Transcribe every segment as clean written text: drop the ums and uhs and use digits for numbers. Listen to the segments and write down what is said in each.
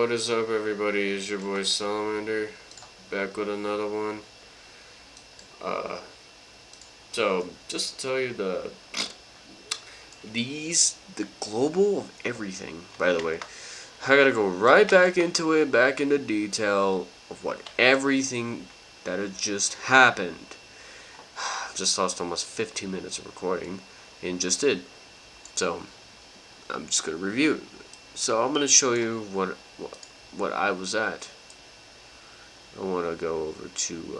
What is up, everybody? It's your boy Salamander, back with another one. Uh, so just to tell you the global of everything. By the way, I gotta go right back into it, back into detail of what everything that had just happened. Just lost almost 15 minutes of recording, and just did. So I'm just gonna review. So I'm gonna show you what I was at. I want to go over to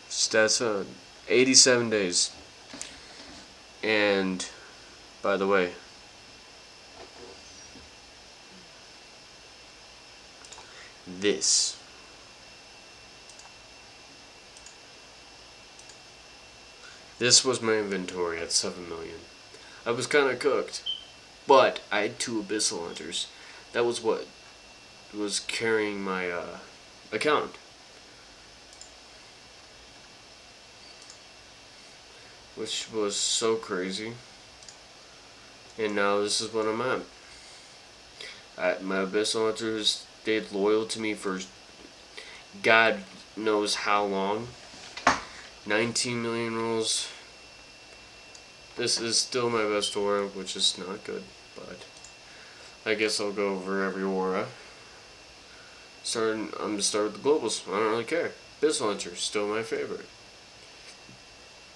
stats on 87 days. And by the way, this was my inventory at 7 million. I was kind of cooked, but I had 2 Abyssal Hunters. That was what was carrying my account. Which was so crazy. And now this is what I'm at. My Abyssal Hunters stayed loyal to me for God knows how long. 19 million rolls. This is still my best aura, which is not good, but I guess I'll go over every aura. I'm gonna start with the globals. I don't really care. Abyssal Hunter, still my favorite.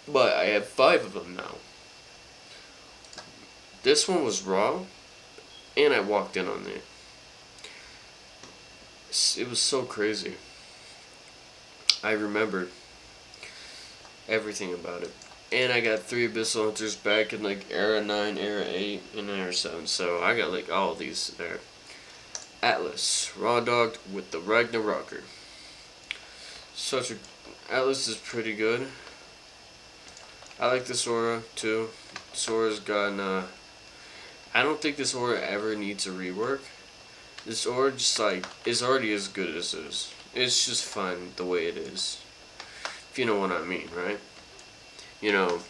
But I have 5 of them now. This one was raw, and I walked in on it. It was so crazy. I remembered everything about it. And I got 3 Abyssal Hunters back in like Era 9, Era 8, and Era 7. So I got like all of these there. Atlas, raw dogged with the Ragnarocker. Atlas is pretty good. I like this aura too. This aura's gotten I don't think this aura ever needs a rework. This aura just like is already as good as it is. It's just fun the way it is. If you know what I mean, right? You know,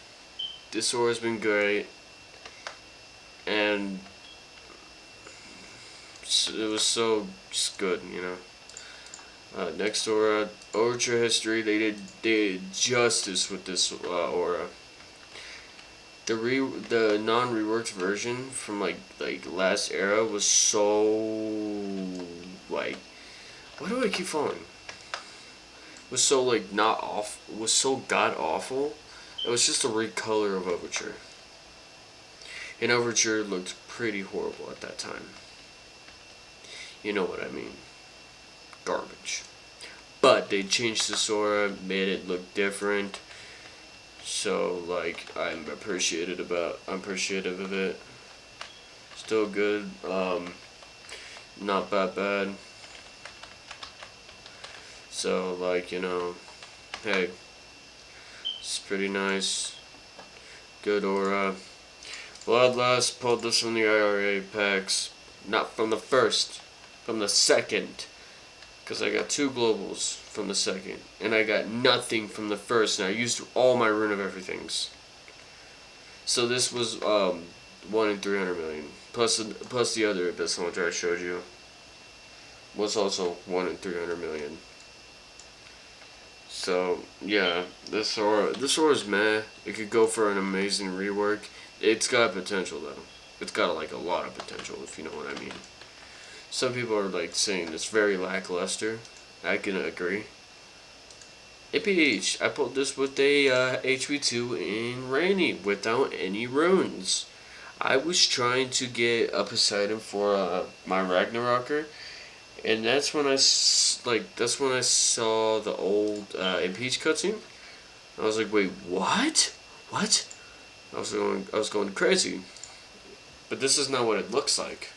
this aura's been great, and it was so just good, you know. Next aura, Overture History. They did justice with this aura. The non-reworked version from like last era was so like, why do I keep falling? Was so like not off. Was so god awful. It was just a recolor of Overture. And Overture looked pretty horrible at that time. You know what I mean. Garbage. But they changed the Sora, made it look different. So like I'm appreciative of it. Still good. Not that bad. So like, you know, hey, it's pretty nice. Good aura. Bloodlust pulled this from the IRA packs. Not from the first. From the second. Because I got 2 globals from the second. And I got nothing from the first. And I used all my Rune of Everythings. So this was 1 in 300 million. Plus the other Abyssal Hunter I showed you. Was also 1 in 300 million. So yeah, this aura's meh. It could go for an amazing rework. It's got potential though. It's got like a lot of potential, if you know what I mean. Some people are like saying it's very lackluster. I can agree. APH, I pulled this with a HV2 in Rainy without any runes. I was trying to get a Poseidon for my Ragnarocker, and that's when I saw the old APH cutscene. I was like, wait, what? What? I was going crazy. But this is not what it looks like,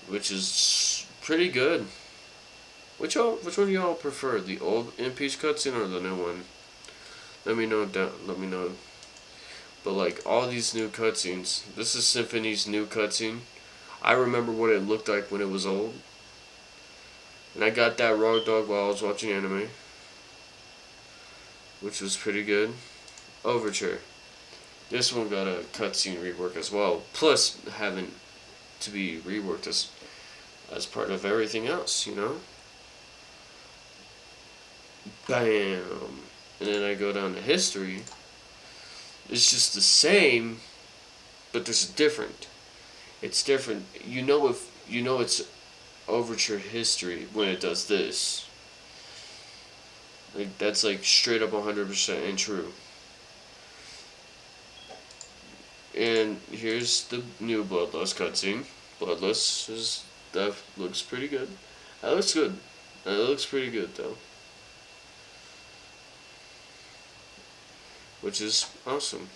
which is pretty good. Which one do y'all prefer, the old Impeach cutscene or the new one? Let me know let me know. But like all these new cutscenes, this is Symphony's new cutscene. I remember what it looked like when it was old. And I got that raw dog while I was watching anime, which was pretty good. Overture. This one got a cutscene rework as well. Plus having to be reworked as part of everything else, you know? Bam! And then I go down to history. It's just the same, but there's a different. It's different. You know it's Overture history when it does this. Like that's like straight up 100% true. And here's the new Bloodlust cutscene. Bloodlust is that looks pretty good. That looks good. That looks pretty good though. Which is awesome.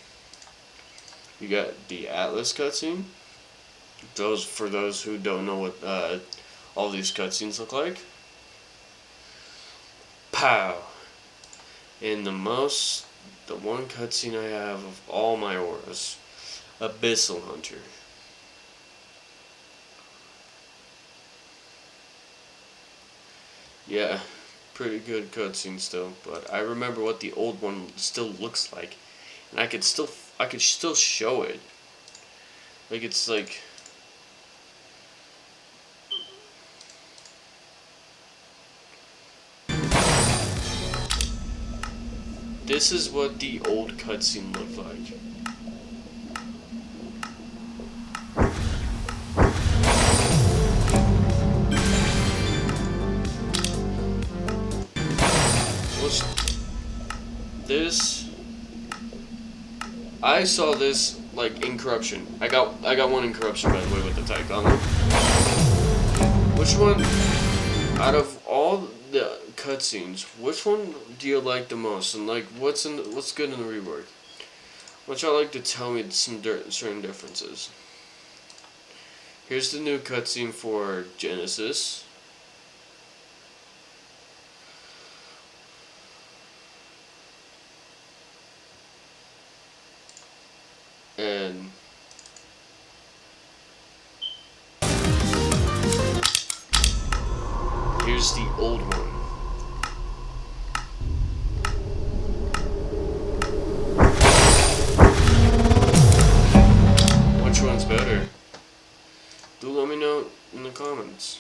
You got the Atlas cutscene. Those for those who don't know what all these cutscenes look like. Pow! And the one cutscene I have of all my auras, Abyssal Hunter. Yeah, pretty good cutscene still, but I remember what the old one still looks like, and I could still show it. Like it's like. This is what the old cutscene looked like. What's this? I saw this like in Corruption. I got one in Corruption by the way with the Tycon. Which one out of all the cutscenes, which one do you like the most? And like what's good in the rework? Which y'all like to tell me some certain differences. Here's the new cutscene for Genesis. And here's the old one. Which one's better? Do let me know in the comments.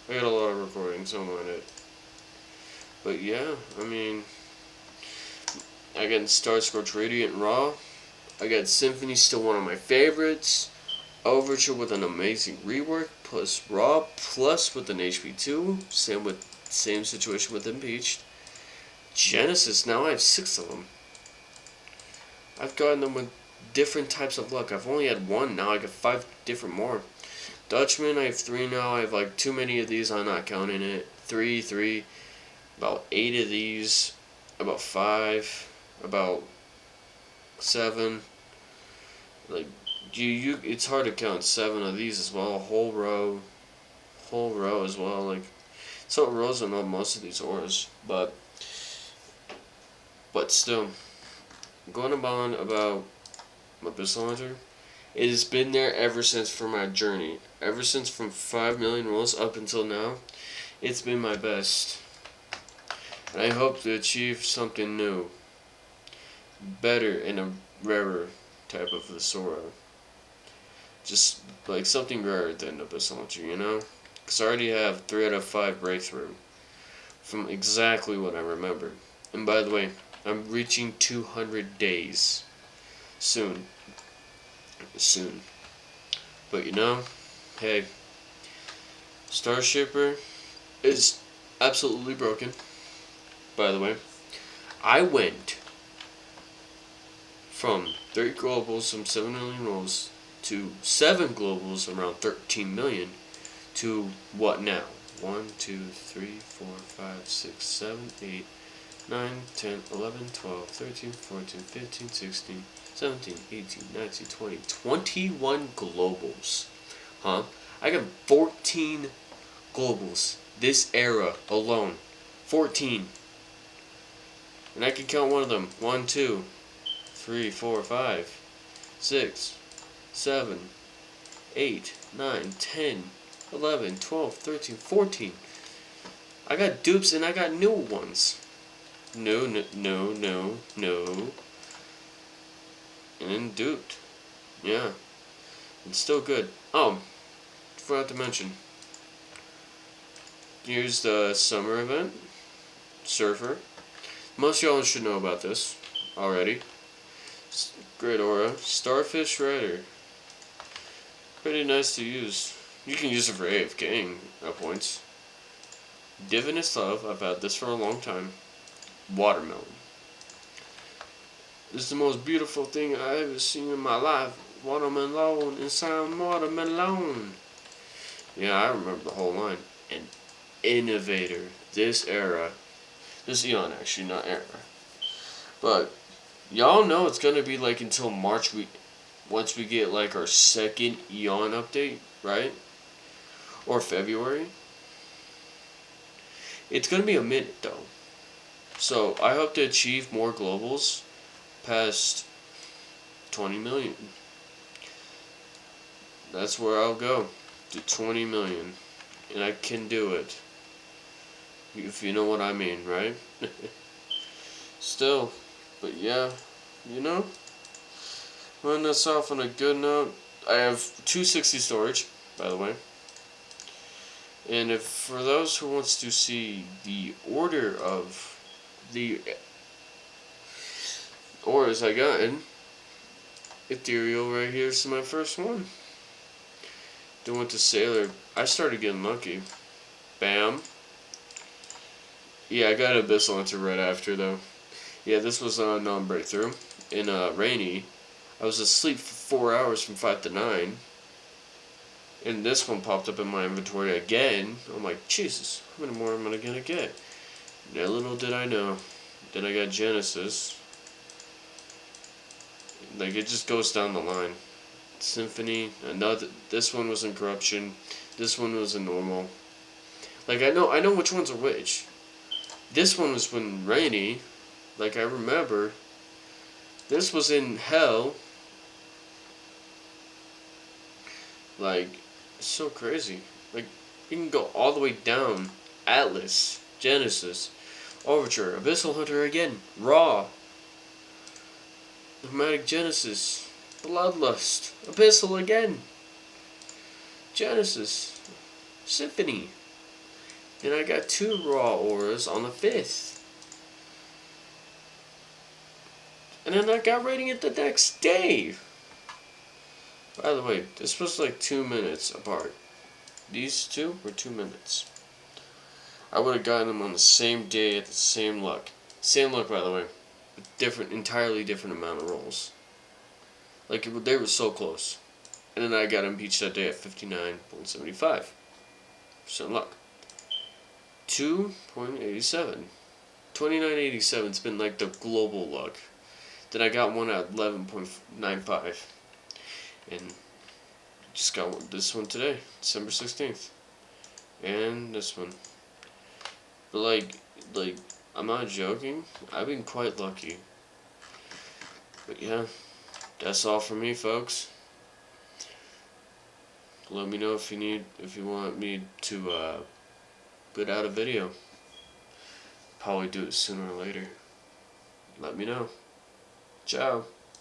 I got a lot of recordings on it. But yeah, I mean, I got Starscorch Radiant Raw. I got Symphony, still one of my favorites. Overture with an amazing rework, plus Raw, plus with an HP2. Same situation with Impeached. Genesis, now I have 6 of them. I've gotten them with different types of luck. I've only had 1, now I got 5 different more. Dutchman, I have 3 now. I have like too many of these, I'm not counting it. 3, about 8 of these, about 5, about 7. Like it's hard to count 7 of these as well. A whole row as well. Like so rows on most of these auras, but still, going on about Abyssal Hunter, it has been there ever since for my journey. Ever since from 5 million rolls up until now, it's been my best. And I hope to achieve something new, better, and a rarer type of the Sora. Just like something rarer than Abyssal Hunter, you know? Because I already have 3 out of 5 breakthrough from exactly what I remember. And by the way, I'm reaching 200 days soon. But you know, hey, Starshipper is absolutely broken. By the way, I went from 3 globals, some 7 million rolls, to 7 globals, around 13 million, to what now? 1, 2, 3, 4, 5, 6, 7, 8, 9, 10, 11, 12, 13, 14, 15, 16, 17, 18, 19, 20, 21 globals. Huh? I got 14 globals this era alone. 14. And I can count one of them. 1, 2, 3, 4, 5, 6, 7, 8, 9, 10, 11, 12, 13, 14. I got dupes and I got new ones. No. And then duped. Yeah. It's still good. Oh, forgot to mention. Here's the summer event. Surfer. Most y'all should know about this already. Great aura. Starfish Rider. Pretty nice to use. You can use it for AFKing at points. Divinous Love. I've had this for a long time. Watermelon. This is the most beautiful thing I've ever seen in my life. Watermelon inside watermelon. Yeah, I remember the whole line. An innovator. This era. This Eon, actually, not era. But y'all know it's gonna be like until March. Once we get like our second Eon update, right? Or February. It's gonna be a minute though. So I hope to achieve more globals past 20 million. That's where I'll go, to 20 million. And I can do it. If you know what I mean, right? Still, but yeah, you know? Run this off on a good note. I have 260 storage, by the way. And if for those who wants to see the order of the auras I got in, Ethereal right here is my first one. Then went to Sailor. I started getting lucky. Bam. Yeah, I got Abyssal Hunter right after though. Yeah, this was on Breakthrough. In Rainy. I was asleep for 4 hours from 5 to 9. And this one popped up in my inventory again. I'm like, Jesus, how many more am I gonna get? Now little did I know. Then I got Genesis. Like, it just goes down the line. Symphony. Another. This one was in Corruption. This one was in Normal. Like, I know which ones are which. This one was when Rainy. Like, I remember. This was in Hell. Like, it's so crazy. Like, you can go all the way down. Atlas. Genesis. Overture. Abyssal Hunter again. Raw. Nomadic Genesis. Bloodlust. Abyssal again. Genesis. Symphony. Then I got 2 raw auras on the 5th. And then I got Radiant the next day. By the way, this was like 2 minutes apart. These two were 2 minutes. I would have gotten them on the same day at the same luck. Same luck, by the way. Entirely different amount of rolls. Like, they were so close. And then I got impeached that day at 59.75%. Luck. 2.87. 29.87's been like the global luck. Then I got one at 11.95. And just got this one today, December 16th. And this one. But like, I'm not joking. I've been quite lucky. But yeah, that's all from me, folks. Let me know if you want me to put out a video. Probably do it sooner or later. Let me know. Ciao.